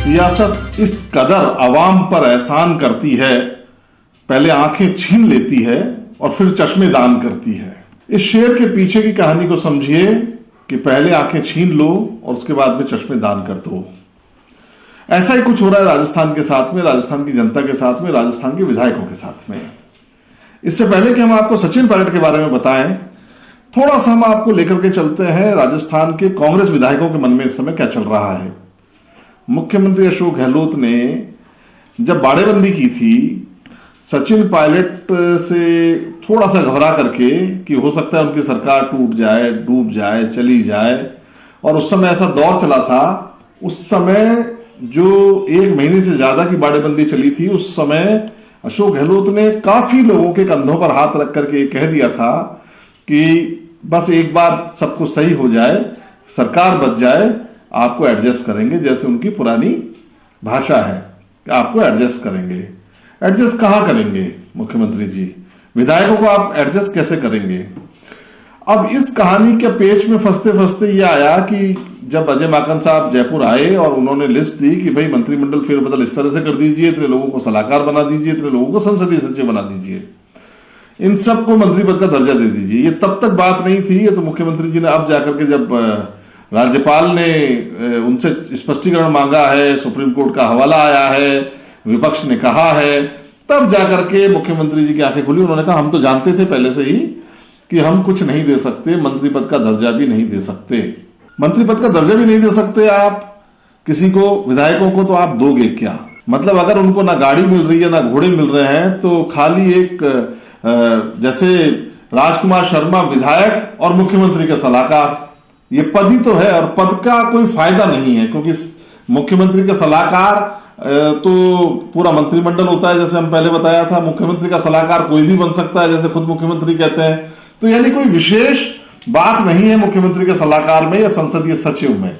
सियासत इस कदर अवाम पर एहसान करती है, पहले आंखें छीन लेती है और फिर चश्मे दान करती है। इस शेर के पीछे की कहानी को समझिए कि पहले आंखें छीन लो और उसके बाद में चश्मे दान कर दो। ऐसा ही कुछ हो रहा है राजस्थान के साथ में, राजस्थान की जनता के साथ में, राजस्थान के विधायकों के साथ में। इससे पहले कि हम आपको सचिन पायलट के बारे में बताएं, थोड़ा सा हम आपको लेकर के चलते हैं राजस्थान के कांग्रेस विधायकों के मन में इस समय क्या चल रहा है। मुख्यमंत्री अशोक गहलोत ने जब बाड़ेबंदी की थी, सचिन पायलट से थोड़ा सा घबरा करके कि हो सकता है उनकी सरकार टूट जाए, डूब जाए, चली जाए, और उस समय ऐसा दौर चला था। उस समय जो 1 महीने से ज्यादा की बाड़ेबंदी चली थी, उस समय अशोक गहलोत ने काफी लोगों के कंधों पर हाथ रख करके कह दिया था कि बस एक बार सब कुछ सही हो जाए, सरकार बच जाए, आपको एडजस्ट करेंगे। जैसे उनकी पुरानी भाषा है, आपको एडजस्ट करेंगे। एडजस्ट कहां करेंगे मुख्यमंत्री जी? विधायकों को आप एडजस्ट कैसे करेंगे? अब इस कहानी के पेच में फंसते फंसते ये आया कि जब अजय माकन साहब जयपुर आए और उन्होंने लिस्ट दी कि भाई मंत्रिमंडल फेरबदल इस तरह से कर दीजिए, इतने लोगों को सलाहकार बना दीजिए, इतने लोगों को संसदीय सचिव बना दीजिए, इन सबको मंत्री पद का दर्जा दे दीजिए। ये तब तक बात नहीं थी। ये तो मुख्यमंत्री जी ने अब जाकर के, जब राज्यपाल ने उनसे स्पष्टीकरण मांगा है, सुप्रीम कोर्ट का हवाला आया है, विपक्ष ने कहा है, तब जाकर के मुख्यमंत्री जी की आंखें खुली। उन्होंने कहा हम तो जानते थे पहले से ही कि हम कुछ नहीं दे सकते, मंत्री पद का दर्जा भी नहीं दे सकते। मंत्री पद का दर्जा भी नहीं दे सकते आप किसी को, विधायकों को, तो आप दोगे क्या? मतलब अगर उनको ना गाड़ी मिल रही है ना घोड़े मिल रहे हैं, तो खाली एक जैसे राजकुमार शर्मा विधायक और मुख्यमंत्री का सलाहकार, ये पद ही तो है, और पद का कोई फायदा नहीं है, क्योंकि मुख्यमंत्री का सलाहकार तो पूरा मंत्रिमंडल होता है। जैसे हम पहले बताया था, मुख्यमंत्री का सलाहकार कोई भी बन सकता है, जैसे खुद मुख्यमंत्री कहते हैं। तो यानी कोई विशेष बात नहीं है मुख्यमंत्री के सलाहकार में या संसदीय सचिव में।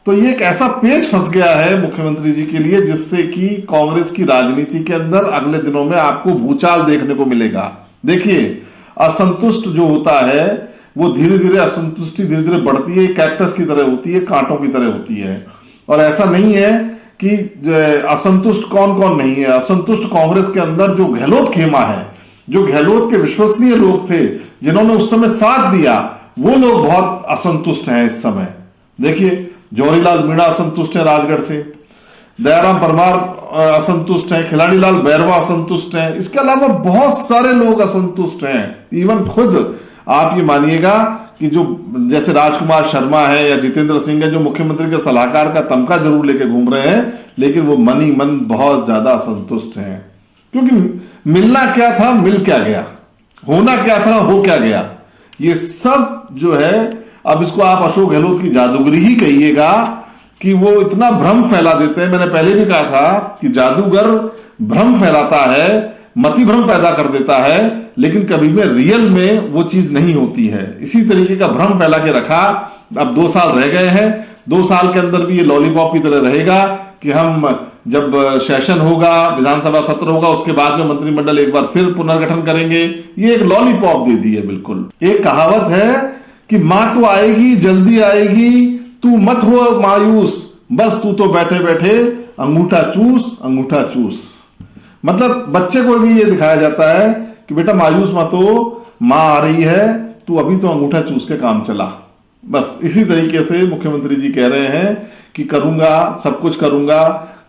तो ये एक ऐसा पेच फंस गया है मुख्यमंत्री जी के लिए, जिससे कि कांग्रेस की राजनीति के अंदर अगले दिनों में आपको भूचाल देखने को मिलेगा। देखिए, असंतुष्ट जो होता है वो धीरे धीरे, असंतुष्टि धीरे धीरे बढ़ती है, कैक्टस की तरह होती है, कांटों की तरह होती है। और ऐसा नहीं है कि असंतुष्ट कौन कौन नहीं है। असंतुष्ट कांग्रेस के अंदर जो गहलोत खेमा है, जो गहलोत के विश्वसनीय लोग थे, जिन्होंने उस समय साथ दिया, वो लोग बहुत असंतुष्ट हैं इस समय। देखिए, जौहरीलाल मीणा असंतुष्ट है राजगढ़ से, दयाराम परमार असंतुष्ट हैं, खिलाड़ीलाल बैरवा असंतुष्ट हैं, इसके अलावा बहुत सारे लोग असंतुष्ट हैं। इवन खुद आप ये मानिएगा कि जो जैसे राजकुमार शर्मा है या जितेंद्र सिंह है, जो मुख्यमंत्री के सलाहकार का तमगा जरूर लेके घूम रहे हैं, लेकिन वो मन ही मन बहुत ज्यादा असंतुष्ट हैं। क्योंकि मिलना क्या था, मिल क्या गया, होना क्या था, हो क्या गया। ये सब जो है, अब इसको आप अशोक गहलोत की जादूगरी ही कहिएगा कि वो इतना भ्रम फैला देते हैं। मैंने पहले भी कहा था कि जादूगर भ्रम फैलाता है, मति भ्रम पैदा कर देता है, लेकिन कभी भी रियल में वो चीज नहीं होती है। इसी तरीके का भ्रम फैला के रखा। अब 2 साल रह गए हैं, 2 साल के अंदर भी ये लॉलीपॉप की तरह रहेगा कि हम जब सेशन होगा, विधानसभा सत्र होगा, उसके बाद में मंत्रिमंडल एक बार फिर पुनर्गठन करेंगे। ये एक लॉलीपॉप दे दी है बिल्कुल। एक कहावत है कि मां तो आएगी, जल्दी आएगी, तू मत हो मायूस, बस तू तो बैठे बैठे अंगूठा चूस, अंगूठा चूस। मतलब बच्चे को भी ये दिखाया जाता है कि बेटा मायूस मत हो, मां आ रही है, तू अभी तो अंगूठा चूस के काम चला। बस इसी तरीके से मुख्यमंत्री जी कह रहे हैं कि करूंगा, सब कुछ करूंगा,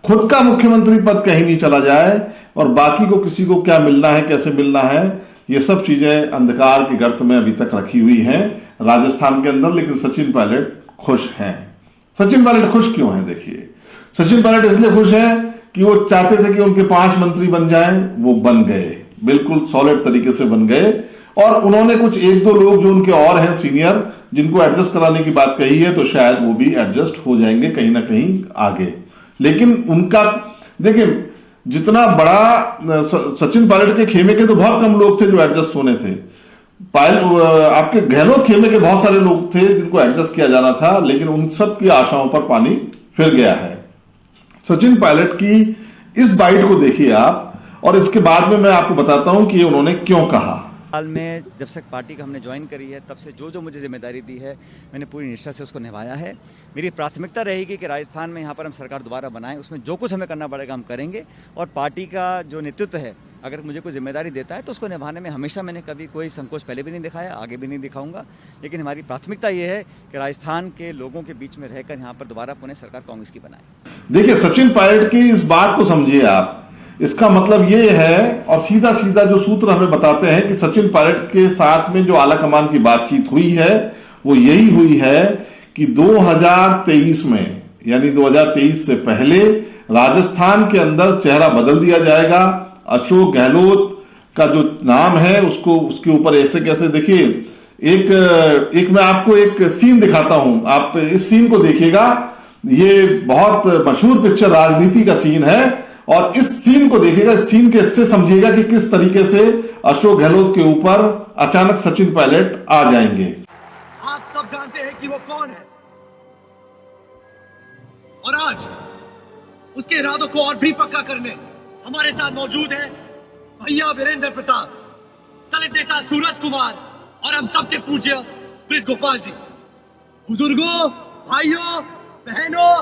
खुद का मुख्यमंत्री पद कहीं नहीं चला जाए, और बाकी को किसी को क्या मिलना है, कैसे मिलना है, ये सब चीजें अंधकार के गर्त में अभी तक रखी हुई हैं राजस्थान के अंदर। लेकिन सचिन पायलट खुश हैं। सचिन पायलट खुश क्यों हैं? देखिए, सचिन पायलट इसलिए खुश हैं कि वो चाहते थे कि उनके 5 मंत्री बन जाएं, वो बन गए, बिल्कुल सॉलिड तरीके से बन गए। और उन्होंने कुछ 1-2 लोग जो उनके और हैं सीनियर, जिनको एडजस्ट कराने की बात कही है, तो शायद वो भी एडजस्ट हो जाएंगे कहीं ना कहीं आगे। लेकिन उनका देखिए, जितना बड़ा सचिन पायलट के खेमे के तो बहुत कम लोग थे जो एडजस्ट होने थे। आपके गहलोत खेमे के बहुत सारे लोग थे जिनको एडजस्ट किया जाना था, लेकिन उन सब की आशाओं पर पानी फिर गया है। सचिन पायलट की इस बाइट को देखिए आप, और इसके बाद में मैं आपको बताता हूं कि उन्होंने क्यों कहा। हाल में जब से पार्टी का हमने ज्वाइन करी है तब से जो जो मुझे जिम्मेदारी दी है मैंने पूरी निष्ठा से उसको निभाया है। मेरी प्राथमिकता रहेगी कि राजस्थान में यहाँ पर हम सरकार दोबारा बनाएं, उसमें जो कुछ हमें करना पड़ेगा हम करेंगे। और पार्टी का जो नेतृत्व है अगर मुझे कोई जिम्मेदारी देता है तो उसको निभाने में हमेशा मैंने कभी कोई संकोच पहले भी नहीं दिखाया, आगे भी नहीं दिखाऊंगा। लेकिन हमारी प्राथमिकता ये है कि राजस्थान के लोगों के बीच में रहकर यहाँ पर दोबारा पुनः सरकार कांग्रेस की बनाए। देखिए, सचिन पायलट की इस बात को समझिए आप। इसका मतलब ये है, और सीधा सीधा जो सूत्र हमें बताते हैं कि सचिन पायलट के साथ में जो आला कमान की बातचीत हुई है वो यही हुई है कि 2023 में, यानी 2023 से पहले राजस्थान के अंदर चेहरा बदल दिया जाएगा। अशोक गहलोत का जो नाम है उसको उसके ऊपर ऐसे कैसे, देखिए एक मैं आपको एक सीन दिखाता हूं, आप इस सीन को देखिएगा। ये बहुत मशहूर पिक्चर राजनीति का सीन है और इस सीन को देखिएगा, इस सीन के इससे समझिएगा कि किस तरीके से अशोक गहलोत के ऊपर अचानक सचिन पायलट आ जाएंगे। आप सब जानते हैं कि वो कौन है और आज उसके इरादों को और भी पक्का करने हमारे साथ मौजूद है भैया वीरेंद्र प्रताप, दलित नेता सूरज कुमार और हम सबके पूज्य ब्रिज गोपाल जी। बुजुर्गों, भाइयों, बहनों,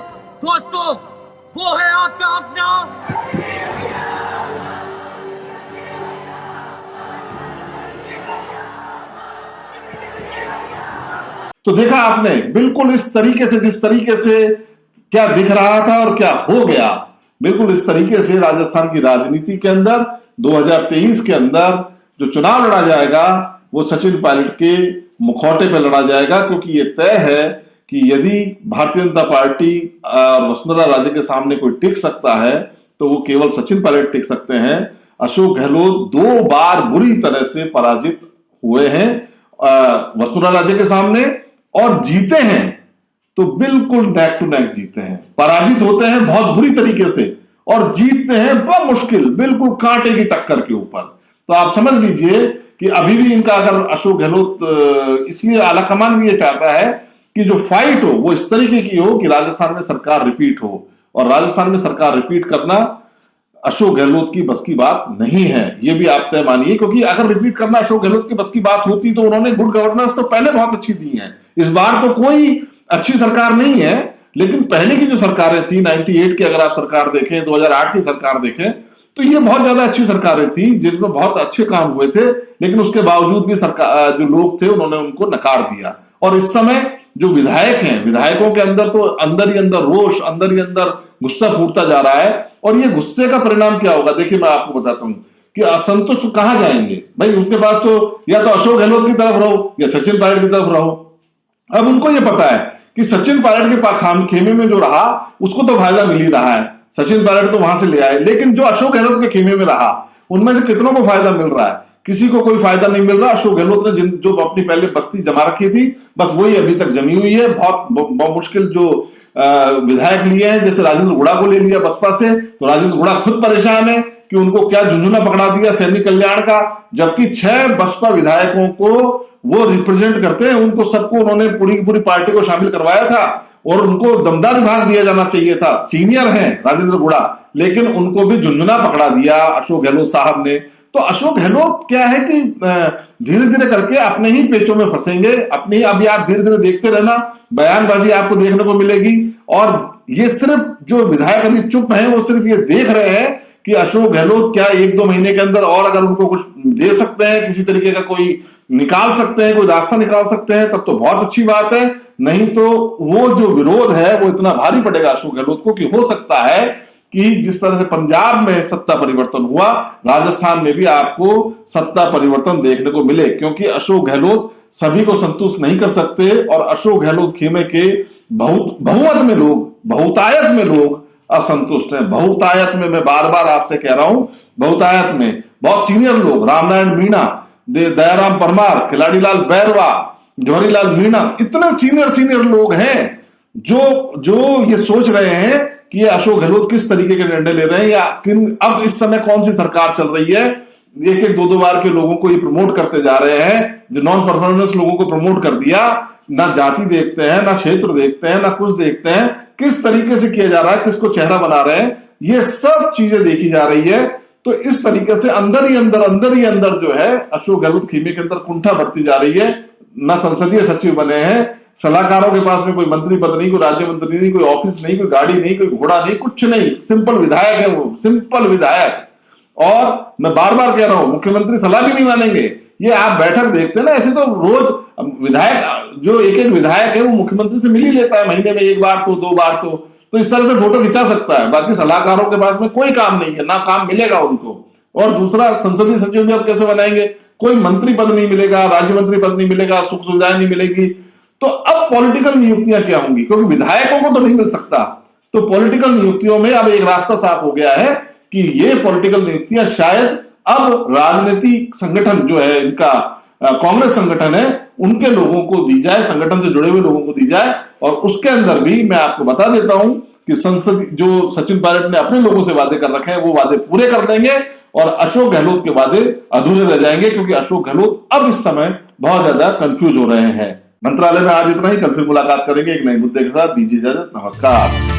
दोस्तों, वो है आपका अपना तो देखा आपने, बिल्कुल इस तरीके से, जिस तरीके से क्या दिख रहा था और क्या हो गया, बिल्कुल इस तरीके से राजस्थान की राजनीति के अंदर 2023 के अंदर जो चुनाव लड़ा जाएगा वो सचिन पायलट के मुखौटे पर लड़ा जाएगा। क्योंकि ये तय है कि यदि भारतीय जनता पार्टी और वसुंधरा राजे के सामने कोई टिक सकता है तो वो केवल सचिन पायलट टिक सकते हैं। अशोक गहलोत 2 बार बुरी तरह से पराजित हुए हैं वसुंधरा राजे के सामने और जीते हैं तो बिल्कुल नेक टू नेक जीते हैं। पराजित होते हैं बहुत बुरी तरीके से और जीतते हैं बहुत मुश्किल, बिल्कुल कांटे की टक्कर के ऊपर। तो आप समझ लीजिए कि अभी भी इनका, अगर अशोक गहलोत, इसलिए आलाकमान भी ये चाहता है कि जो फाइट हो वो इस तरीके की हो कि राजस्थान में सरकार रिपीट हो, और राजस्थान में सरकार रिपीट करना अशोक गहलोत की बस की बात नहीं है, ये भी आप तय मानिए। क्योंकि अगर रिपीट करना अशोक गहलोत की बस की बात होती तो उन्होंने गुड गवर्नेंस तो पहले बहुत अच्छी दी है। इस बार तो कोई अच्छी सरकार नहीं है, लेकिन पहले की जो सरकारें थी 98 की अगर आप सरकार देखें, 2008 की सरकार देखें, तो ये बहुत ज्यादा अच्छी सरकारें थी जिसमें बहुत अच्छे काम हुए थे। लेकिन उसके बावजूद भी सरकार, जो लोग थे, उन्होंने उनको नकार दिया। और इस समय जो विधायक हैं, विधायकों के अंदर तो अंदर ही अंदर रोष, अंदर ही अंदर गुस्सा फूटता जा रहा है। और ये गुस्से का परिणाम क्या होगा, देखिए मैं आपको बताता हूं कि असंतुष्ट कहां जाएंगे भाई। उनके पास तो या तो अशोक गहलोत की तरफ रहो या सचिन पायलट की तरफ रहो। अब उनको ये पता है कि सचिन पायलट के पास खेमे में जो रहा उसको तो फायदा मिल ही रहा है, सचिन पायलट तो वहां से ले आए। लेकिन जो अशोक गहलोत के खेमे में रहा उनमें से कितनों को फायदा मिल रहा है? किसी को कोई फायदा नहीं मिल रहा। अशोक गहलोत ने जो अपनी पहले बस्ती जमा रखी थी बस वही अभी तक जमी हुई है। बहुत मुश्किल जो विधायक लिए हैं, जैसे राजेंद्र गुड़ा को ले लिया बसपा से, तो राजेंद्र गुड़ा खुद परेशान है कि उनको क्या झुंझुना पकड़ा दिया सैनिक कल्याण का, जबकि 6 बसपा विधायकों को वो रिप्रेजेंट करते हैं। उनको सबको उन्होंने पूरी की पूरी पार्टी को शामिल करवाया था और उनको दमदार विभाग दिया जाना चाहिए था। सीनियर हैं राजेंद्र गुड़ा, लेकिन उनको भी झुंझुना पकड़ा दिया अशोक गहलोत साहब ने। तो अशोक गहलोत क्या है कि धीरे धीरे करके अपने ही पेचों में फंसेंगे, अपने ही। अभी आप धीरे धीरे देखते रहना, बयानबाजी आपको देखने को मिलेगी। और ये सिर्फ जो विधायक अभी चुप हैं वो सिर्फ ये देख रहे हैं कि अशोक गहलोत क्या 1-2 महीने के अंदर और अगर उनको कुछ दे सकते हैं, किसी तरीके का कोई निकाल सकते हैं, कोई रास्ता निकाल सकते हैं, तब तो बहुत अच्छी बात है। नहीं तो वो जो विरोध है वो इतना भारी पड़ेगा अशोक गहलोत को कि हो सकता है कि जिस तरह से पंजाब में सत्ता परिवर्तन हुआ, राजस्थान में भी आपको सत्ता परिवर्तन देखने को मिले। क्योंकि अशोक गहलोत सभी को संतुष्ट नहीं कर सकते और अशोक गहलोत खेमे के बहुमत में लोग, बहुतायत में लोग असंतुष्ट हैं। बहुतायत में, मैं बार बार आपसे कह रहा हूं, बहुतायत में बहुत सीनियर लोग, रामनारायण मीणा, दयाराम परमार, खिलाड़ीलाल बैरवा, जवाहरीलाल मीणा, इतने सीनियर लोग हैं जो ये सोच रहे हैं कि ये अशोक गहलोत किस तरीके के निर्णय ले रहे हैं या अब इस समय कौन सी सरकार चल रही है। 1-2 बार के लोगों को ये प्रमोट करते जा रहे हैं, जो नॉन परफॉर्मेंस लोगों को प्रमोट कर दिया। ना जाति देखते हैं, ना क्षेत्र देखते हैं, ना कुछ देखते हैं, किस तरीके से किया जा रहा है, किसको चेहरा बना रहे हैं, ये सब चीजें देखी जा रही है। तो इस तरीके से अंदर ही अंदर जो है अशोक गहलोत खीमे के अंदर कुंठा बढ़ती जा रही है। न संसदीय सचिव बने हैं, सलाहकारों के पास में कोई मंत्री पद नहीं, कोई राज्य मंत्री नहीं, कोई ऑफिस नहीं, कोई गाड़ी नहीं, कोई घोड़ा नहीं, कुछ नहीं, सिंपल विधायक है वो, सिंपल विधायक। और मैं बार बार कह रहा हूं, मुख्यमंत्री सलाह भी नहीं मानेंगे। ये आप बैठक देखते हैं ना, ऐसे तो रोज विधायक जो एक विधायक है वो मुख्यमंत्री से मिल ही लेता है, महीने में एक बार तो, 2 बार तो इस तरह से फोटो खिंचा सकता है। बाकी सलाहकारों के पास में कोई काम नहीं है, ना काम मिलेगा उनको। और दूसरा, संसदीय सचिव भी अब कैसे बनाएंगे? कोई मंत्री पद नहीं मिलेगा, राज्य मंत्री पद नहीं मिलेगा, सुख सुविधाएं नहीं मिलेगी। तो अब पॉलिटिकल नियुक्तियां क्या होंगी? क्योंकि विधायकों को तो नहीं मिल सकता, तो पॉलिटिकल नियुक्तियों में अब एक रास्ता साफ हो गया है कि ये पॉलिटिकल नियुक्तियां शायद अब राजनीतिक संगठन जो है इनका, कांग्रेस संगठन है, उनके लोगों को दी जाए, संगठन से जुड़े हुए लोगों को दी जाए। और उसके अंदर भी मैं आपको बता देता हूं कि संसद जो सचिन पायलट ने अपने लोगों से वादे कर रखे हैं वो वादे पूरे कर देंगे और अशोक गहलोत के वादे अधूरे रह जाएंगे, क्योंकि अशोक गहलोत अब इस समय बहुत ज्यादा कंफ्यूज हो रहे हैं। मंत्रालय में आज इतना ही, कल फिर मुलाकात करेंगे एक नए मुद्दे के साथ। दीजिए इजाजत, नमस्कार।